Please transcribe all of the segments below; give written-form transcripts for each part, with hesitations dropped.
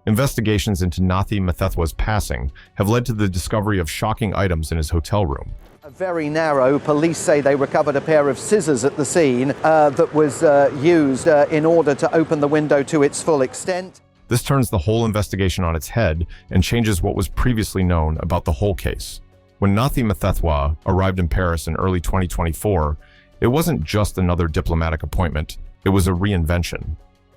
Investigations into Nathi Mthethwa's passing have led to the discovery of shocking items in his hotel room. Very narrow. Police say they recovered a pair of scissors at the scene that was used in order to open the window to its full extent. This turns the whole investigation on its head and changes what was previously known about the whole case. When Nathi Mthethwa arrived in Paris in early 2024, it wasn't just another diplomatic appointment, it was a reinvention.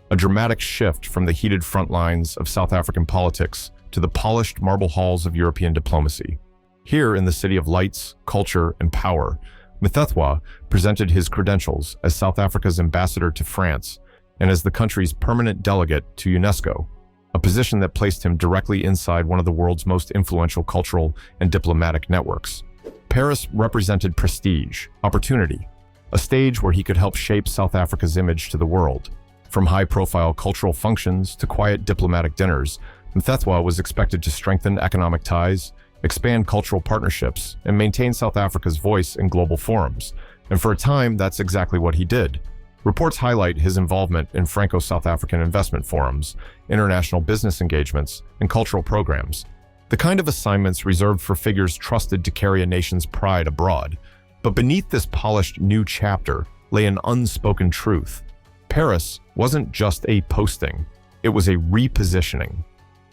A dramatic shift from the heated front lines of South African politics to the polished marble halls of European diplomacy. Here in the city of lights, culture, and power, Mthethwa presented his credentials as South Africa's ambassador to France and as the country's permanent delegate to UNESCO, a position that placed him directly inside one of the world's most influential cultural and diplomatic networks. Paris represented prestige, opportunity, a stage where he could help shape South Africa's image to the world. From high-profile cultural functions to quiet diplomatic dinners, Mthethwa was expected to strengthen economic ties, expand cultural partnerships, and maintain South Africa's voice in global forums. And for a time, that's exactly what he did. Reports highlight his involvement in Franco-South African investment forums, international business engagements, and cultural programs. The kind of assignments reserved for figures trusted to carry a nation's pride abroad. But beneath this polished new chapter lay an unspoken truth. Paris wasn't just a posting, it was a repositioning.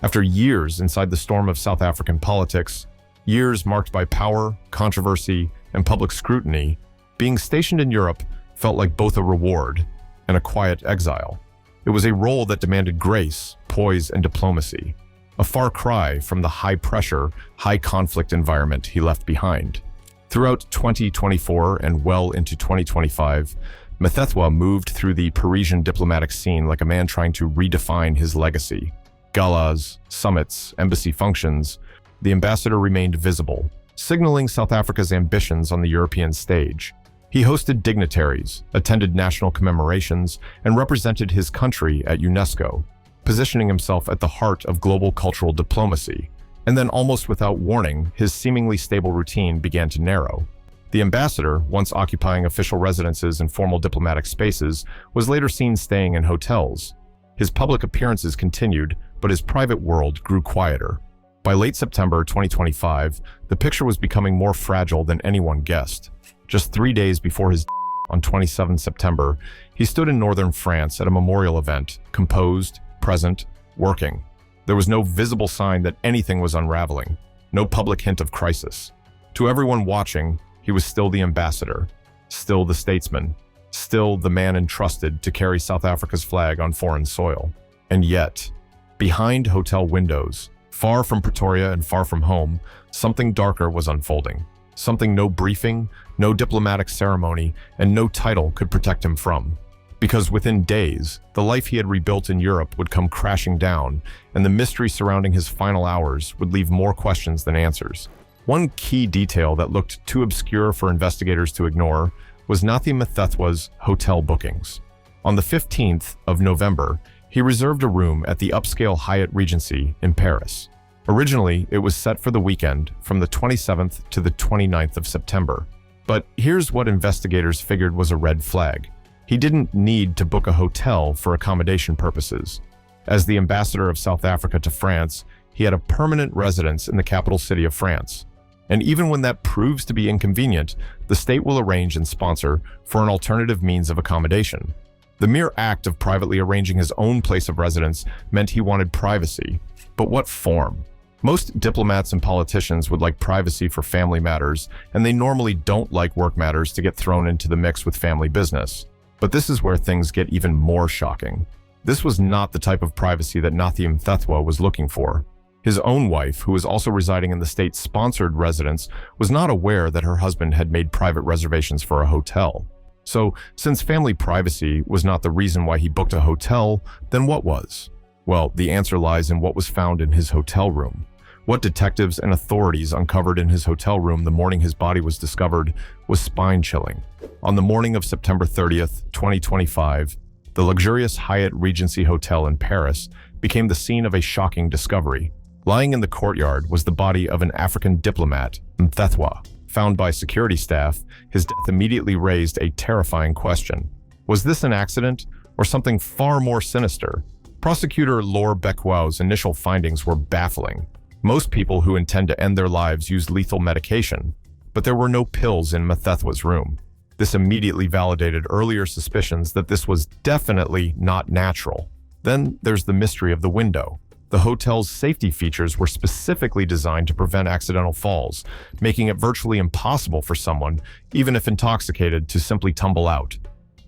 After years inside the storm of South African politics, years marked by power, controversy, and public scrutiny, being stationed in Europe felt like both a reward and a quiet exile. It was a role that demanded grace, poise, and diplomacy, a far cry from the high-pressure, high-conflict environment he left behind. Throughout 2024 and well into 2025, Mthethwa moved through the Parisian diplomatic scene like a man trying to redefine his legacy. Galas, summits, embassy functions, the ambassador remained visible, signaling South Africa's ambitions on the European stage. He hosted dignitaries, attended national commemorations, and represented his country at UNESCO, positioning himself at the heart of global cultural diplomacy. And then, almost without warning, his seemingly stable routine began to narrow. The ambassador, once occupying official residences and formal diplomatic spaces, was later seen staying in hotels. His public appearances continued, but his private world grew quieter. By late September 2025, the picture was becoming more fragile than anyone guessed. Just 3 days before his on 27 September, he stood in northern France at a memorial event, composed, present, working. There was no visible sign that anything was unraveling, no public hint of crisis. To everyone watching, he was still the ambassador, still the statesman, still the man entrusted to carry South Africa's flag on foreign soil. And yet, behind hotel windows, far from Pretoria and far from home, something darker was unfolding. Something no briefing, no diplomatic ceremony, and no title could protect him from. Because within days, the life he had rebuilt in Europe would come crashing down, and the mystery surrounding his final hours would leave more questions than answers. One key detail that looked too obscure for investigators to ignore was Nathi Mthethwa's hotel bookings. On the 15th of November, he reserved a room at the upscale Hyatt Regency in Paris. Originally, it was set for the weekend from the 27th to the 29th of September. But here's what investigators figured was a red flag. He didn't need to book a hotel for accommodation purposes. As the ambassador of South Africa to France, he had a permanent residence in the capital city of France. And even when that proves to be inconvenient, the state will arrange and sponsor for an alternative means of accommodation. The mere act of privately arranging his own place of residence meant he wanted privacy. But what form? Most diplomats and politicians would like privacy for family matters, and they normally don't like work matters to get thrown into the mix with family business. But this is where things get even more shocking. This was not the type of privacy that Nathi Mthethwa was looking for. His own wife, who was also residing in the state-sponsored residence, was not aware that her husband had made private reservations for a hotel. So, since family privacy was not the reason why he booked a hotel, then what was? Well, the answer lies in what was found in his hotel room. What detectives and authorities uncovered in his hotel room the morning his body was discovered was spine-chilling. On the morning of September 30th, 2025, the luxurious Hyatt Regency Hotel in Paris became the scene of a shocking discovery. Lying in the courtyard was the body of an African diplomat, Mthethwa. Found by security staff, his death immediately raised a terrifying question. Was this an accident or something far more sinister? Prosecutor Laure Becquo's initial findings were baffling. Most people who intend to end their lives use lethal medication, but there were no pills in Mthethwa's room. This immediately validated earlier suspicions that this was definitely not natural. Then there's the mystery of the window. The hotel's safety features were specifically designed to prevent accidental falls, making it virtually impossible for someone, even if intoxicated, to simply tumble out.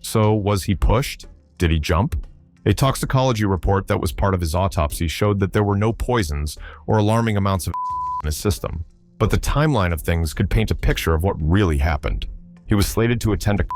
So, was he pushed? Did he jump? A toxicology report that was part of his autopsy showed that there were no poisons or alarming amounts of in his system. But the timeline of things could paint a picture of what really happened. He was slated to attend a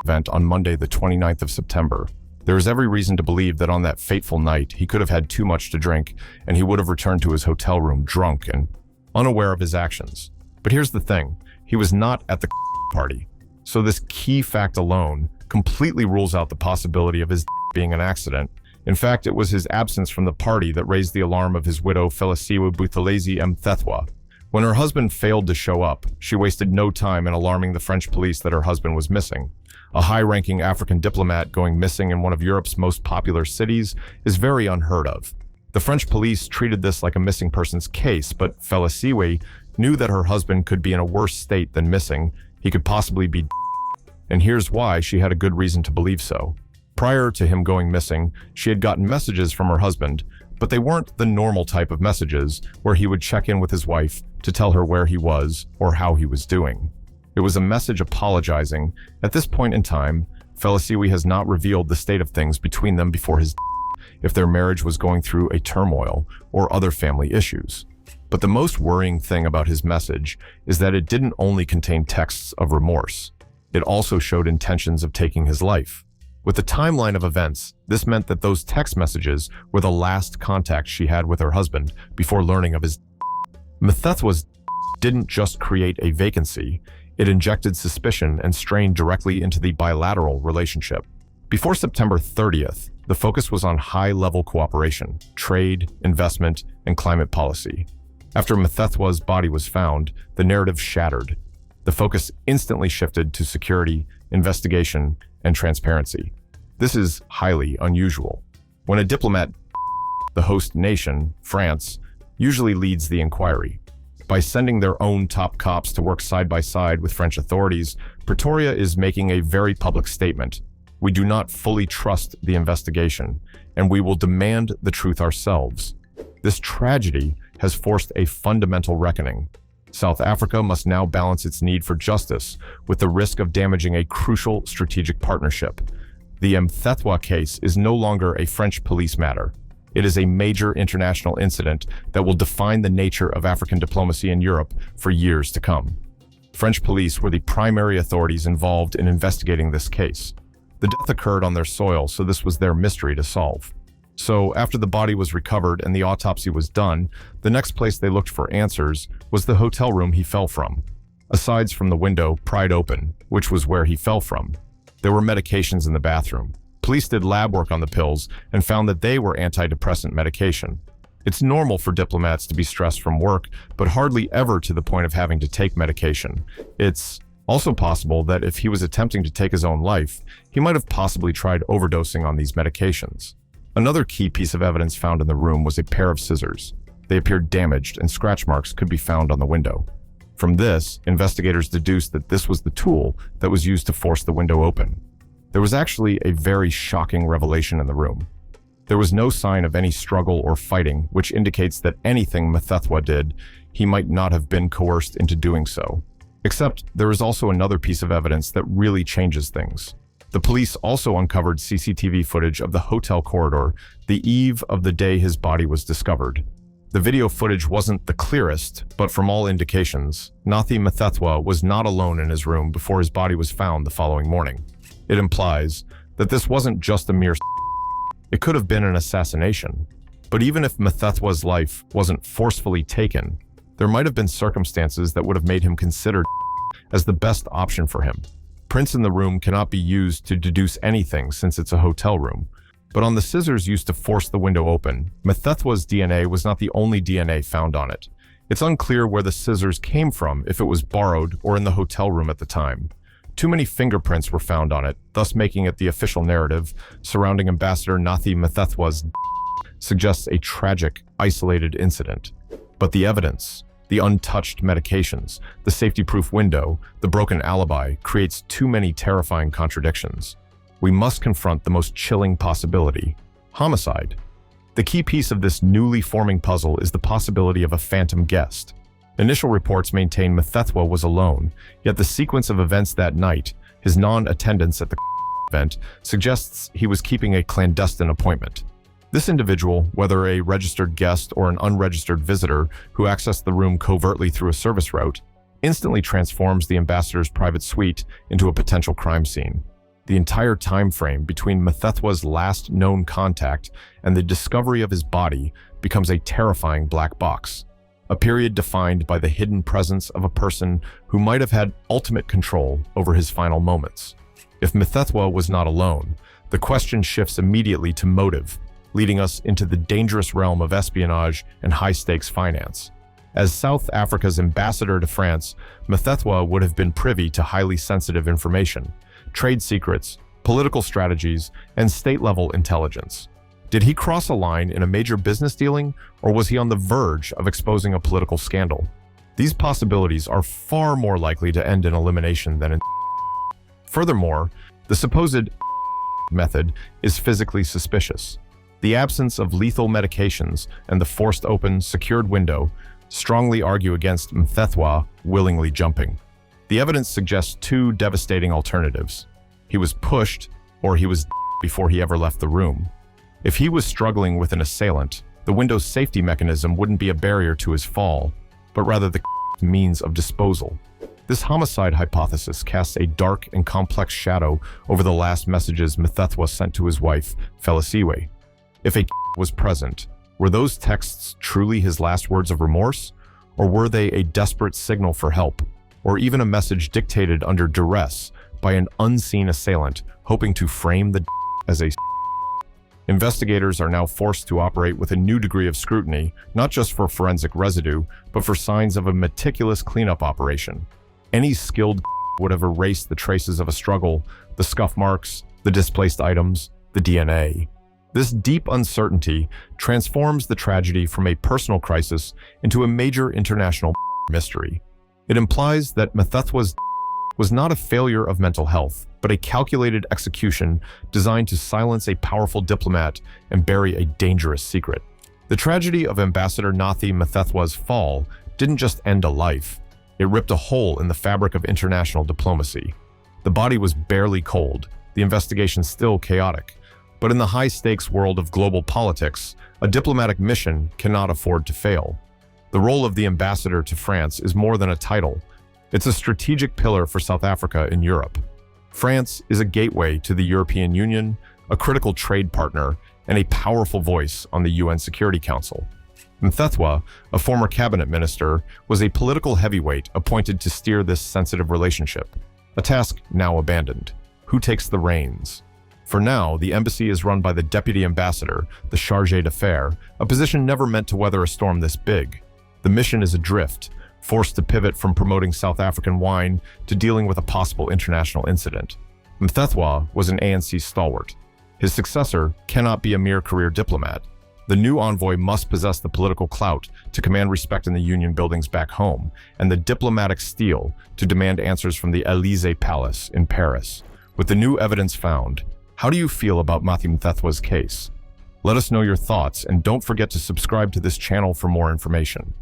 event on Monday, the 29th of September. There is every reason to believe that on that fateful night, he could have had too much to drink, and he would have returned to his hotel room drunk and unaware of his actions. But here's the thing, he was not at the party. So this key fact alone completely rules out the possibility of his being an accident. In fact, it was his absence from the party that raised the alarm of his widow, Feliciwe Buthelezi Mthethwa. When her husband failed to show up, she wasted no time in alarming the French police that her husband was missing. A high-ranking African diplomat going missing in one of Europe's most popular cities is very unheard of. The French police treated this like a missing persons case, but Feliciwe knew that her husband could be in a worse state than missing. He could possibly be and here's why she had a good reason to believe so. Prior to him going missing, she had gotten messages from her husband, but they weren't the normal type of messages where he would check in with his wife to tell her where he was or how he was doing. It was a message apologizing. At this point in time, Feliciwe has not revealed the state of things between them before his if their marriage was going through a turmoil or other family issues. But the most worrying thing about his message is that it didn't only contain texts of remorse. It also showed intentions of taking his life. With the timeline of events, this meant that those text messages were the last contact she had with her husband before learning of his Mthethwa's didn't just create a vacancy, it injected suspicion and strained directly into the bilateral relationship. Before September 30th, the focus was on high-level cooperation, trade, investment, and climate policy. After Mthethwa's body was found, the narrative shattered. The focus instantly shifted to security, investigation, and transparency. This is highly unusual. When a diplomat, the host nation, France, usually leads the inquiry. By sending their own top cops to work side by side with French authorities, Pretoria is making a very public statement. We do not fully trust the investigation, and we will demand the truth ourselves. This tragedy has forced a fundamental reckoning. South Africa must now balance its need for justice with the risk of damaging a crucial strategic partnership. The Mthethwa case is no longer a French police matter. It is a major international incident that will define the nature of African diplomacy in Europe for years to come. French police were the primary authorities involved in investigating this case. The death occurred on their soil, so this was their mystery to solve. So, after the body was recovered and the autopsy was done, the next place they looked for answers was the hotel room he fell from. Aside from the window, pried open, which was where he fell from, there were medications in the bathroom. Police did lab work on the pills and found that they were antidepressant medication. It's normal for diplomats to be stressed from work, but hardly ever to the point of having to take medication. It's also possible that if he was attempting to take his own life, he might have possibly tried overdosing on these medications. Another key piece of evidence found in the room was a pair of scissors. They appeared damaged and scratch marks could be found on the window. From this, investigators deduced that this was the tool that was used to force the window open. There was actually a very shocking revelation in the room. There was no sign of any struggle or fighting, which indicates that anything Mthethwa did, he might not have been coerced into doing so. Except there is also another piece of evidence that really changes things. The police also uncovered CCTV footage of the hotel corridor the eve of the day his body was discovered. The video footage wasn't the clearest, but from all indications, Nathi Mthethwa was not alone in his room before his body was found the following morning. It implies that this wasn't just a mere it could have been an assassination. But even if Mthethwa's life wasn't forcefully taken, there might have been circumstances that would have made him considered as the best option for him. Prints in the room cannot be used to deduce anything since it's a hotel room. But on the scissors used to force the window open, Mthethwa's DNA was not the only DNA found on it. It's unclear where the scissors came from, if it was borrowed or in the hotel room at the time. Too many fingerprints were found on it, thus making it the official narrative surrounding Ambassador Nathi Mthethwa's suggests a tragic, isolated incident. But the evidence, the untouched medications, the safety-proof window, the broken alibi creates too many terrifying contradictions. We must confront the most chilling possibility: homicide. The key piece of this newly forming puzzle is the possibility of a phantom guest. Initial reports maintain Mthethwa was alone, yet the sequence of events that night, his non-attendance at the event, suggests he was keeping a clandestine appointment. This individual, whether a registered guest or an unregistered visitor who accessed the room covertly through a service route, instantly transforms the ambassador's private suite into a potential crime scene. The entire time frame between Mthethwa's last known contact and the discovery of his body becomes a terrifying black box, a period defined by the hidden presence of a person who might have had ultimate control over his final moments. If Mthethwa was not alone, the question shifts immediately to motive, leading us into the dangerous realm of espionage and high-stakes finance. As South Africa's ambassador to France, Mthethwa would have been privy to highly sensitive information, trade secrets, political strategies, and state-level intelligence. Did he cross a line in a major business dealing, or was he on the verge of exposing a political scandal? These possibilities are far more likely to end in elimination than in. Furthermore, the supposed method is physically suspicious. The absence of lethal medications and the forced open, secured window strongly argue against Mthethwa willingly jumping. The evidence suggests two devastating alternatives. He was pushed, or he was before he ever left the room. If he was struggling with an assailant, the window's safety mechanism wouldn't be a barrier to his fall, but rather the means of disposal. This homicide hypothesis casts a dark and complex shadow over the last messages Mthethwa sent to his wife, Felisiwe. If a was present, were those texts truly his last words of remorse, or were they a desperate signal for help, or even a message dictated under duress by an unseen assailant hoping to frame the as a. Investigators are now forced to operate with a new degree of scrutiny, not just for forensic residue, but for signs of a meticulous cleanup operation. Any skilled would have erased the traces of a struggle, the scuff marks, the displaced items, the DNA. This deep uncertainty transforms the tragedy from a personal crisis into a major international mystery. It implies that Mthethwa's was not a failure of mental health, but a calculated execution designed to silence a powerful diplomat and bury a dangerous secret. The tragedy of Ambassador Nathi Mthethwa's fall didn't just end a life. It ripped a hole in the fabric of international diplomacy. The body was barely cold, the investigation still chaotic. But in the high-stakes world of global politics, a diplomatic mission cannot afford to fail. The role of the ambassador to France is more than a title. It's a strategic pillar for South Africa and Europe. France is a gateway to the European Union, a critical trade partner, and a powerful voice on the UN Security Council. Mthethwa, a former cabinet minister, was a political heavyweight appointed to steer this sensitive relationship, a task now abandoned. Who takes the reins? For now, the embassy is run by the deputy ambassador, the chargé d'affaires, a position never meant to weather a storm this big. The mission is adrift, forced to pivot from promoting South African wine to dealing with a possible international incident. Mthethwa was an ANC stalwart. His successor cannot be a mere career diplomat. The new envoy must possess the political clout to command respect in the union buildings back home, and the diplomatic steel to demand answers from the Élysée Palace in Paris. With the new evidence found, how do you feel about Nathi Mthethwa's case? Let us know your thoughts, and don't forget to subscribe to this channel for more information.